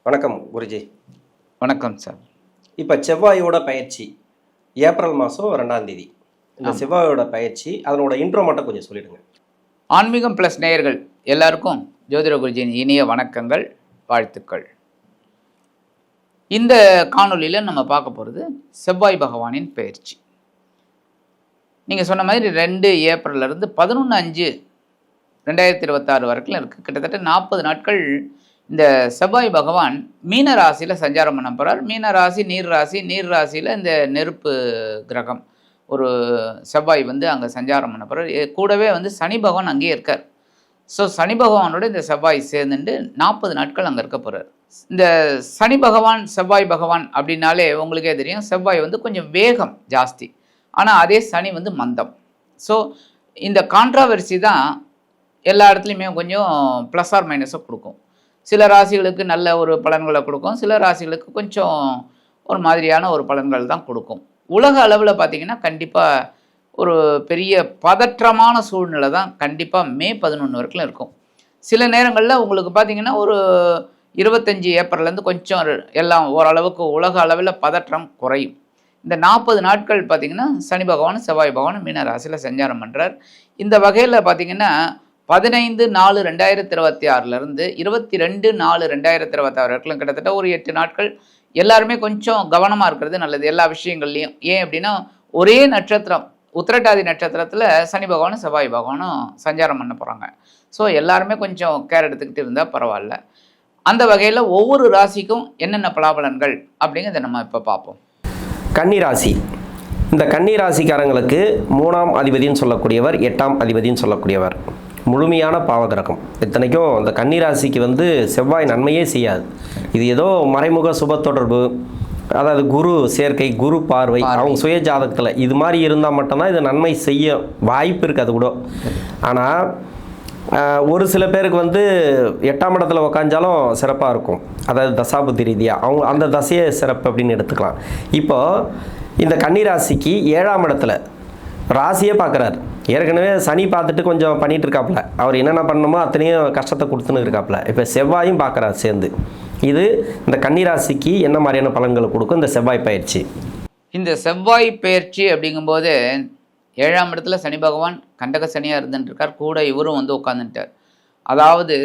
வணக்கம் குருஜி. வணக்கம் சார். இப்போ செவ்வாயோட பயிற்சி ஏப்ரல் மாதம் 2ஆம் தேதி. இந்த செவ்வாயோட பயிற்சி அதனோட இன்ட்ரோ மட்டும் கொஞ்சம் சொல்லிடுங்க. ஆன்மீகம் ப்ளஸ் நேயர்கள் எல்லாருக்கும் ஜோதிட குருஜியின் இனிய வணக்கங்கள், வாழ்த்துக்கள். இந்த காணொலியில் நம்ம பார்க்க போகிறது செவ்வாய் பகவானின் பயிற்சி. நீங்கள் சொன்ன மாதிரி 2 ஏப்ரல்லேருந்து 11/5/2026 வரைக்கும் இருக்குது. கிட்டத்தட்ட 40 நாட்கள் இந்த செவ்வாய் பகவான் மீன ராசியில் சஞ்சாரம் பண்ண போகிறார். மீன ராசி நீர் ராசி, நீர் ராசியில் இந்த நெருப்பு கிரகம் ஒரு செவ்வாய் அங்கே சஞ்சாரம் பண்ண போகிறார். கூடவே சனி பகவான் அங்கேயே இருக்கார். ஸோ சனி பகவானோட இந்த செவ்வாய் சேர்ந்துட்டு 40 நாட்கள் அங்கே இருக்க போகிறார். இந்த சனி பகவான் செவ்வாய் பகவான் அப்படின்னாலே உங்களுக்கே தெரியும், செவ்வாய் கொஞ்சம் வேகம் ஜாஸ்தி, ஆனால் அதே சனி மந்தம். ஸோ இந்த கான்ட்ராவர்சி தான் எல்லா இடத்துலையுமே கொஞ்சம் ப்ளஸ் ஆர் மைனஸை கொடுக்கும். சில ராசிகளுக்கு நல்ல ஒரு பலன்களை கொடுக்கும், சில ராசிகளுக்கு கொஞ்சம் ஒரு மாதிரியான ஒரு பலன்கள் தான் கொடுக்கும். உலக அளவில் பார்த்திங்கன்னா கண்டிப்பாக ஒரு பெரிய பதற்றமான சூழ்நிலை தான் கண்டிப்பாக மே 11 வரைக்கும் இருக்கும். சில நேரங்களில் உங்களுக்கு பார்த்திங்கன்னா ஒரு 25 ஏப்ரல்லேருந்து கொஞ்சம் எல்லாம் ஓரளவுக்கு உலக அளவில் பதற்றம் குறையும். இந்த 40 நாட்கள் பார்த்திங்கன்னா சனி பகவான் செவ்வாய் பகவான் மீன ராசியில் சஞ்சாரம் பண்ணுறார். இந்த வகையில் பார்த்திங்கன்னா 15/4/2026 22/4/2026 வரைக்கும் கிட்டத்தட்ட ஒரு 8 நாட்கள் எல்லாருமே கொஞ்சம் கவனமாக இருக்கிறது நல்லது எல்லா விஷயங்கள்லையும். ஏன் அப்படின்னா ஒரே நட்சத்திரம் உத்திரட்டாதி நட்சத்திரத்தில் சனி பகவானும் செவ்வாய் பகவானும் சஞ்சாரம் பண்ண போகிறாங்க. ஸோ எல்லாருமே கொஞ்சம் கேர் எடுத்துக்கிட்டு இருந்தால் பரவாயில்ல. அந்த வகையில் ஒவ்வொரு ராசிக்கும் என்னென்ன பலாபலன்கள் அப்படிங்கிறத நம்ம இப்போ பார்ப்போம். கன்னிராசி. இந்த கன்னிராசிக்காரங்களுக்கு 3ஆம் அதிபதினு சொல்லக்கூடியவர், 8ஆம் அதிபதினு சொல்லக்கூடியவர் முழுமையான பாவகிரகம். இத்தனைக்கும் இந்த கன்னிராசிக்கு செவ்வாய் நன்மையே செய்யாது. இது ஏதோ மறைமுக சுப தொடர்பு, அதாவது குரு சேர்க்கை, குரு பார்வை, அவங்க சுய ஜாதகத்தில் இது மாதிரி இருந்தால் மட்டும்தான் இது நன்மை செய்ய வாய்ப்பு இருக்குது. அது கூட ஆனால் ஒரு சில பேருக்கு 8ஆம் இடத்துல உக்காஞ்சாலும் சிறப்பாக இருக்கும். அதாவது தசாபுத்தி ரீதியாக அவங்க அந்த தசையை சிறப்பு அப்படின்னு எடுத்துக்கலாம். இப்போது இந்த கன்னிராசிக்கு 7ஆம் இடத்துல ராசியே பார்க்குறாரு. ஏற்கனவே சனி பார்த்துட்டு கொஞ்சம் பண்ணிகிட்டு இருக்காப்புல, அவர் என்னென்ன பண்ணணுமோ அத்தனையும் கஷ்டத்தை கொடுத்துன்னு இருக்காப்புல. இப்போ செவ்வாயும் பார்க்குறாரு சேர்ந்து. இது இந்த கன்னிராசிக்கு என்ன மாதிரியான பலன்களை கொடுக்கும் இந்த செவ்வாய் பயிற்சி? இந்த செவ்வாய் பயிற்சி அப்படிங்கும்போது 7ஆம் இடத்துல சனி பகவான் கண்டக சனியாக இருந்துட்டுருக்கார். கூட இவரும் உட்காந்துட்டார். அதாவது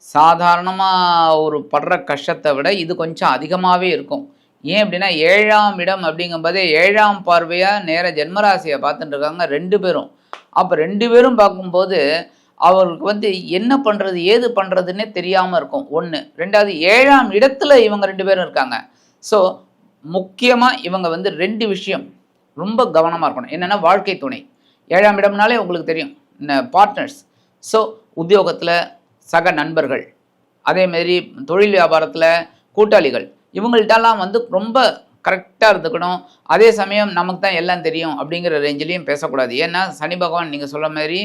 சாதாரணமாக ஒரு படுற கஷ்டத்தை விட இது கொஞ்சம் அதிகமாகவே இருக்கும். ஏன் அப்படின்னா 7ஆம் இடம் அப்படிங்கும்போதே 7ஆம் பார்வையாக நேர ஜென்மராசியை பார்த்துட்டு இருக்காங்க 2 பேரும். அப்போ 2 பேரும் பார்க்கும்போது அவருக்கு என்ன பண்ணுறது ஏது பண்ணுறதுன்னே தெரியாமல் இருக்கும். 1. 2வது 7ஆம் இடத்துல இவங்க 2 பேரும் இருக்காங்க. ஸோ முக்கியமாக இவங்க 2 விஷயம் ரொம்ப கவனமாக இருக்கணும். என்னென்னா வாழ்க்கை துணை. 7ஆம் இடம்னாலே உங்களுக்கு தெரியும் பார்ட்னர்ஸ். ஸோ உத்தியோகத்தில் சக நண்பர்கள், அதேமாரி தொழில் வியாபாரத்தில் கூட்டாளிகள், இவங்கள்ட்டெல்லாம் ரொம்ப கரெக்டாக இருந்துக்கணும். அதே சமயம் நமக்கு தான் எல்லாம் தெரியும் அப்படிங்கிற ரேஞ்சிலையும் பேசக்கூடாது. ஏன்னா சனி பகவான் நீங்கள் சொல்ல மாதிரி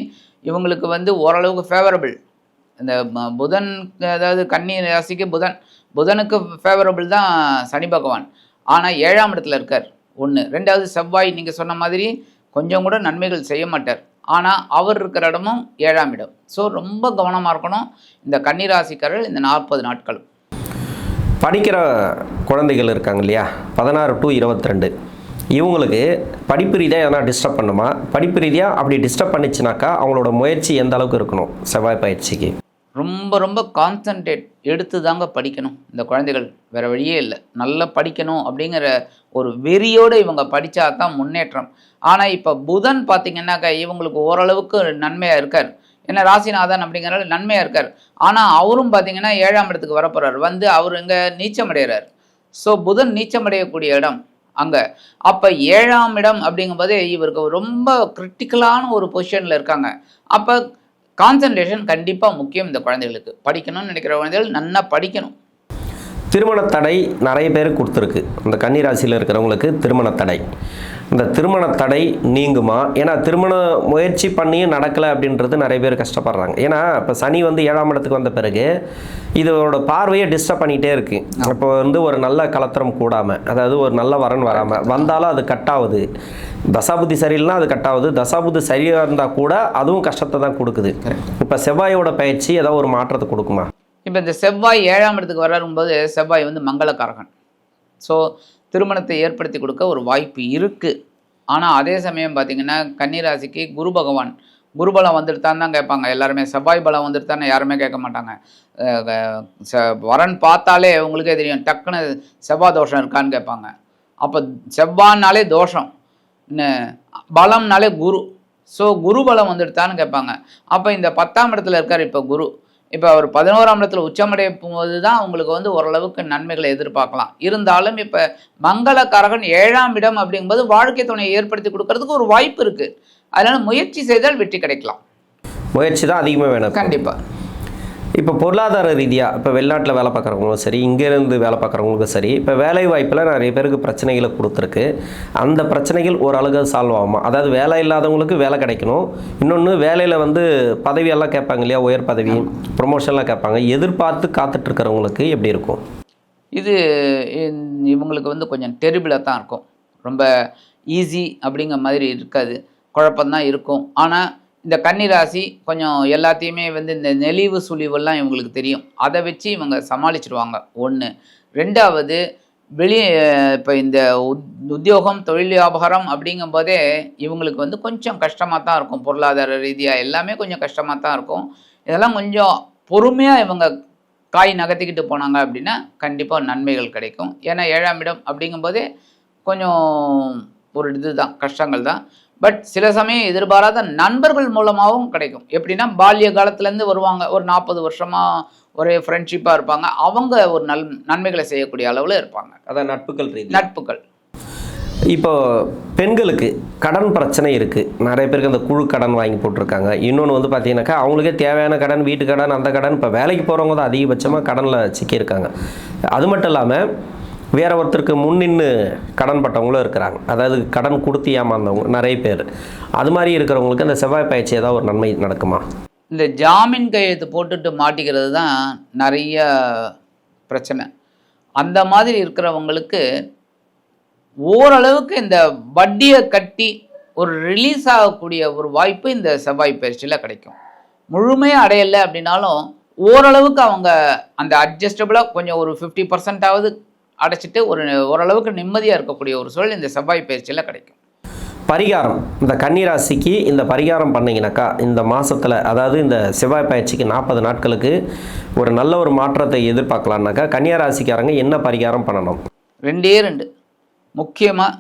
இவங்களுக்கு ஓரளவுக்கு ஃபேவரபிள். இந்த புதன், அதாவது கன்னி ராசிக்கு புதனுக்கு ஃபேவரபிள் தான் சனி பகவான். ஆனால் 7ஆம் இடத்துல இருக்கார். 1. 2வது செவ்வாய் நீங்கள் சொன்ன மாதிரி கொஞ்சம் கூட நன்மைகள் செய்ய மாட்டார். ஆனால் அவர் இருக்கிற இடமும் 7ஆம் இடம். ஸோ ரொம்ப கவனமாக இருக்கணும் இந்த கன்னிராசிக்காரர்கள் இந்த 40 நாட்களும். படிக்கிற குழந்தைகள் இருக்காங்க இல்லையா, 16 to 22, இவங்களுக்கு படிப்பு ரீதியாக எதனா டிஸ்டர்ப் பண்ணுமா? படிப்பு ரீதியாக அப்படி டிஸ்டர்ப் பண்ணிச்சுனாக்கா அவங்களோட முயற்சி எந்த அளவுக்கு இருக்கணும் செவ்வாய் பயிற்சிக்கு? ரொம்ப ரொம்ப கான்சன்ட்ரேட் எடுத்து தாங்க படிக்கணும் இந்த குழந்தைகள். வேறு வழியே இல்லை. நல்லா படிக்கணும் அப்படிங்கிற ஒரு வெறியோடு இவங்க படித்தா தான் முன்னேற்றம். ஆனால் இப்போ புதன் பார்த்திங்கன்னாக்கா இவங்களுக்கு ஓரளவுக்கு நன்மையாக இருக்கார். ஏன்னா ராசிநாதன் அப்படிங்கிறனால நன்மையாக இருக்கார். ஆனால் அவரும் பார்த்திங்கன்னா 7ஆம் இடத்துக்கு வரப்போகிறார். அவர் இங்கே நீச்சம் அடைகிறார். ஸோ புதன் நீச்சம் அடையக்கூடிய இடம் அங்கே. அப்போ 7ஆம் இடம் அப்படிங்கும்போதே இவருக்கு ரொம்ப கிரிட்டிக்கலான ஒரு பொசிஷனில் இருக்காங்க. அப்போ கான்சன்ட்ரேஷன் கண்டிப்பாக முக்கியம் இந்த குழந்தைகளுக்கு. படிக்கணும்னு நினைக்கிற குழந்தைகள் நல்லா படிக்கணும். திருமண தடை நிறைய பேருக்கு கொடுத்துருக்கு. இந்த கன்னிராசியில் இருக்கிறவங்களுக்கு திருமண தடை. இந்த திருமண தடை நீங்குமா? ஏன்னா திருமண முயற்சி பண்ணியும் நடக்கலை அப்படின்றது நிறைய பேர் கஷ்டப்படுறாங்க. ஏன்னா இப்போ சனி 7ஆம் இடத்துக்கு வந்த பிறகு இதோட பார்வையை டிஸ்டர்ப் பண்ணிகிட்டே இருக்குது. இப்போ ஒரு நல்ல கலத்திரம் கூடாமல், அதாவது ஒரு நல்ல வரன் வராமல் வந்தாலும் அது கட்டாகுது. தசாபுத்தி சரியில்லைனா அது கட்டாகுது. தசாபுத்தி சரியாக இருந்தால் கூட அதுவும் கஷ்டத்தை தான் கொடுக்குது. இப்போ செவ்வாயோட பயிற்சி ஏதாவது ஒரு மாற்றத்தை கொடுக்குமா? இப்போ இந்த செவ்வாய் 7ஆம் இடத்துக்கு வரும்போது செவ்வாய் வந்து மங்களக்காரகன். ஸோ திருமணத்தை ஏற்படுத்தி கொடுக்க ஒரு வாய்ப்பு இருக்குது. ஆனால் அதே சமயம் பார்த்திங்கன்னா கன்னிராசிக்கு குரு பகவான் குருபலம் வந்துடுத்தான்னு தான் கேட்பாங்க எல்லாருமே. செவ்வாய் பலம் வந்துடுத்தான்னு யாருமே கேட்க மாட்டாங்க. வரன் பார்த்தாலே உங்களுக்கே தெரியும், டக்குன்னு செவ்வாய் தோஷம் இருக்கான்னு கேட்பாங்க. அப்போ செவ்வாய்னாலே தோஷம், பலம்னாலே குரு. ஸோ குரு பலம் வந்துடுத்தான்னு கேட்பாங்க. அப்போ இந்த 10ஆம் இடத்துல இருக்கார் இப்போ குரு. இப்போ அவர் 11ஆம் இடத்துல உச்சமடைய போது தான் உங்களுக்கு வந்து ஓரளவுக்கு நன்மைகளை எதிர்பார்க்கலாம். இருந்தாலும் இப்போ மங்களக்காரகன் 7ஆம் இடம் அப்படிங்கும்போது வாழ்க்கை துணையை ஏற்படுத்தி கொடுக்கறதுக்கு ஒரு வாய்ப்பு இருக்குது. அதனால் முயற்சி செய்தால் வெற்றி கிடைக்கலாம். முயற்சி தான் அதிகமாக வேணும். கண்டிப்பாக. இப்போ பொருளாதார ரீதியாக இப்போ வெளிநாட்டில் வேலை பார்க்குறவங்களும் சரி, இங்கேருந்து வேலை பார்க்குறவங்களுக்கும் சரி, இப்போ வேலை வாய்ப்பில் நிறைய பேருக்கு பிரச்சனைகளை கொடுத்துருக்கு. அந்த பிரச்சனைகள் ஓரளவுக்கு சால்வ் ஆகுமா? அதாவது வேலை இல்லாதவங்களுக்கு வேலை கிடைக்கணும். இன்னொன்று வேலையில் வந்து பதவியெல்லாம் கேட்பாங்க இல்லையா, உயர் பதவி ப்ரொமோஷன்லாம் கேட்பாங்க. எதிர்பார்த்து காத்துட்ருக்கிறவங்களுக்கு எப்படி இருக்கும்? இது இவங்களுக்கு வந்து கொஞ்சம் டெரிபிளாக தான் இருக்கும். ரொம்ப ஈஸி அப்படிங்கிற மாதிரி இருக்காது, குழப்பம்தான் இருக்கும். ஆனால் இந்த கன்னிராசி கொஞ்சம் எல்லாத்தையுமே வந்து இந்த நெளிவு சுழிவெல்லாம் இவங்களுக்கு தெரியும். அதை வச்சு இவங்க சமாளிச்சிடுவாங்க. 1. 2வது வெளியே இப்போ இந்த உத்தியோகம் தொழில் வியாபாரம் அப்படிங்கும்போதே இவங்களுக்கு வந்து கொஞ்சம் கஷ்டமாக தான் இருக்கும். பொருளாதார ரீதியாக எல்லாமே கொஞ்சம் கஷ்டமாக தான் இருக்கும். இதெல்லாம் கொஞ்சம் பொறுமையாக இவங்க காய் நகர்த்திக்கிட்டு போனாங்க அப்படின்னா கண்டிப்பாக நன்மைகள் கிடைக்கும். ஏன்னா 7ஆம் இடம் அப்படிங்கும்போதே கொஞ்சம் ஒரு இதுதான், கஷ்டங்கள் தான். பட் சில சமயம் எதிர்பாராத நண்பர்கள் மூலமாகவும் கிடைக்கும். எப்படின்னா பால்ய காலத்துலேருந்து வருவாங்க, ஒரு 40 வருஷமாக ஒரே ஃப்ரெண்ட்ஷிப்பாக இருப்பாங்க. அவங்க ஒரு நன்மைகளை செய்யக்கூடிய அளவில் இருப்பாங்க. அதான் நட்புகள். நட்புகள். இப்போ பெண்களுக்கு கடன் பிரச்சனை இருக்குது. நிறைய பேருக்கு அந்த குழு கடன் வாங்கி போட்டிருக்காங்க. இன்னொன்று வந்து பார்த்தீங்கன்னாக்கா அவங்களுக்கே தேவையான கடன், வீட்டு கடன், அந்த கடன். இப்போ வேலைக்கு போகிறவங்க தான் அதிகபட்சமாக கடனில் சிக்கியிருக்காங்க. அது மட்டும் இல்லாமல் வேற ஒருத்தருக்கு முன்னின்று கடன் பட்டவங்களும் இருக்கிறாங்க. அதாவது கடன் கொடுத்து ஏமாந்தவங்க நிறைய பேர். அது மாதிரி இருக்கிறவங்களுக்கு அந்த செவ்வாய் பயிற்சி ஏதாவது ஒரு நன்மை நடக்குமா? இந்த ஜாமீன் கையெழுத்து போட்டுட்டு மாட்டிக்கிறது தான் நிறைய பிரச்சனை. அந்த மாதிரி இருக்கிறவங்களுக்கு ஓரளவுக்கு இந்த வட்டியை கட்டி ஒரு ரிலீஸ் ஆகக்கூடிய ஒரு வாய்ப்பு இந்த செவ்வாய் பயிற்சியில் கிடைக்கும். முழுமையாக அடையலை அப்படின்னாலும் ஓரளவுக்கு அவங்க அந்த அட்ஜஸ்டபிளாக கொஞ்சம் ஒரு 50%ஆவது அடைச்சிட்டு ஓரளவுக்கு நிம்மதியாக இருக்கக்கூடிய ஒரு சூழல் இந்த செவ்வாய் பயிற்சியில் கிடைக்கும். பரிகாரம், இந்த கன்னிராசிக்கு இந்த பரிகாரம் பண்ணிங்கனாக்கா இந்த மாதத்தில், அதாவது இந்த செவ்வாய் பயிற்சிக்கு 40 நாட்களுக்கு ஒரு நல்ல ஒரு மாற்றத்தை எதிர்பார்க்கலான்னாக்கா கன்னிராசிக்காரங்க என்ன பரிகாரம் பண்ணணும்? 2 முக்கியமாக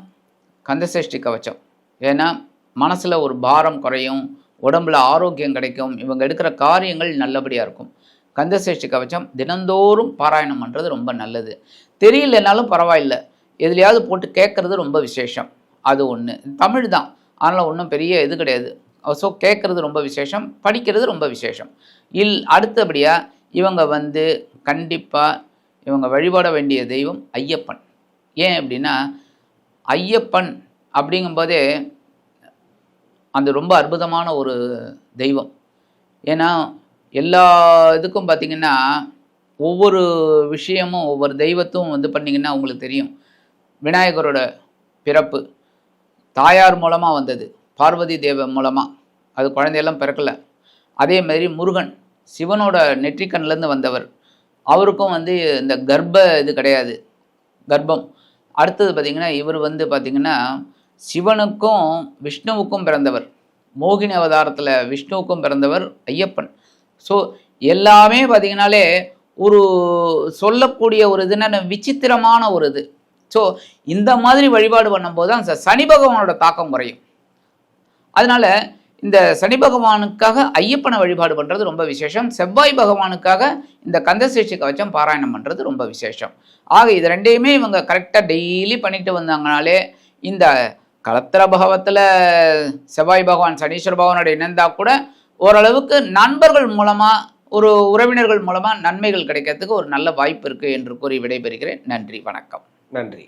கந்தசஷ்டி கவச்சம். ஏன்னா மனசில் ஒரு பாரம் குறையும், உடம்புல ஆரோக்கியம் கிடைக்கும், இவங்க எடுக்கிற காரியங்கள் நல்லபடியாக இருக்கும். கந்தசஷ்டி கவச்சம் தினந்தோறும் பாராயணம் பண்ணுறது ரொம்ப நல்லது. தெரியலனாலும் பரவாயில்லை, எதுலையாவது போட்டு கேட்குறது ரொம்ப விசேஷம். அது 1. தமிழ் தான், அதனால் ஒன்றும் பெரிய இது கிடையாது. ஸோ கேட்குறது ரொம்ப விசேஷம், படிக்கிறது ரொம்ப விசேஷம். அடுத்தபடியாக இவங்க வந்து கண்டிப்பாக இவங்க வழிபட வேண்டிய தெய்வம் ஐயப்பன். ஏன் அப்படின்னா ஐயப்பன் அப்படிங்கும்போதே அது ரொம்ப அற்புதமான ஒரு தெய்வம். ஏன்னா எல்லா இதுக்கும் பார்த்திங்கன்னா ஒவ்வொரு விஷயமும் ஒவ்வொரு தெய்வத்தும் வந்து பார்த்திங்கன்னா உங்களுக்கு தெரியும். விநாயகரோட பிறப்பு தாயார் மூலமாக வந்தது, பார்வதி தேவ மூலமாக. அது குழந்தையெல்லாம் பிறக்கலை. அதே மாதிரி முருகன் சிவனோட நெற்றிக்கண்ணிலேருந்து வந்தவர். அவருக்கும் வந்து இந்த இது கிடையாது, கர்ப்பம். அடுத்தது பார்த்திங்கன்னா இவர் வந்து பார்த்திங்கன்னா சிவனுக்கும் விஷ்ணுவுக்கும் பிறந்தவர். மோகினி அவதாரத்தில் விஷ்ணுவுக்கும் பிறந்தவர் ஐயப்பன். ஸோ எல்லாமே பார்த்திங்கனாலே ஒரு சொல்லக்கூடிய ஒரு இதுன்னு விசித்திரமான ஒரு இது. ஸோ இந்த மாதிரி வழிபாடு பண்ணும்போது தான் சனி பகவானோட தாக்கம் குறையும். அதனால் இந்த சனி பகவானுக்காக ஐயப்பனை வழிபாடு பண்ணுறது ரொம்ப விசேஷம். செவ்வாய் பகவானுக்காக இந்த கந்தசஷ்டி கவச்சம் பாராயணம் பண்ணுறது ரொம்ப விசேஷம். ஆக இது 2யுமே இவங்க கரெக்டாக டெய்லி பண்ணிட்டு வந்தாங்கனாலே இந்த கலத்திர பாவத்தில் செவ்வாய் பகவான் சனீஸ்வர பகவானோட இணைந்தால் கூட ஓரளவுக்கு நண்பர்கள் மூலமாக, ஒரு உறவினர்கள் மூலமாக நன்மைகள் கிடைக்கிறதுக்கு ஒரு நல்ல வாய்ப்பு இருக்குது என்று கூறி விடைபெறுகிறேன். நன்றி, வணக்கம். நன்றி.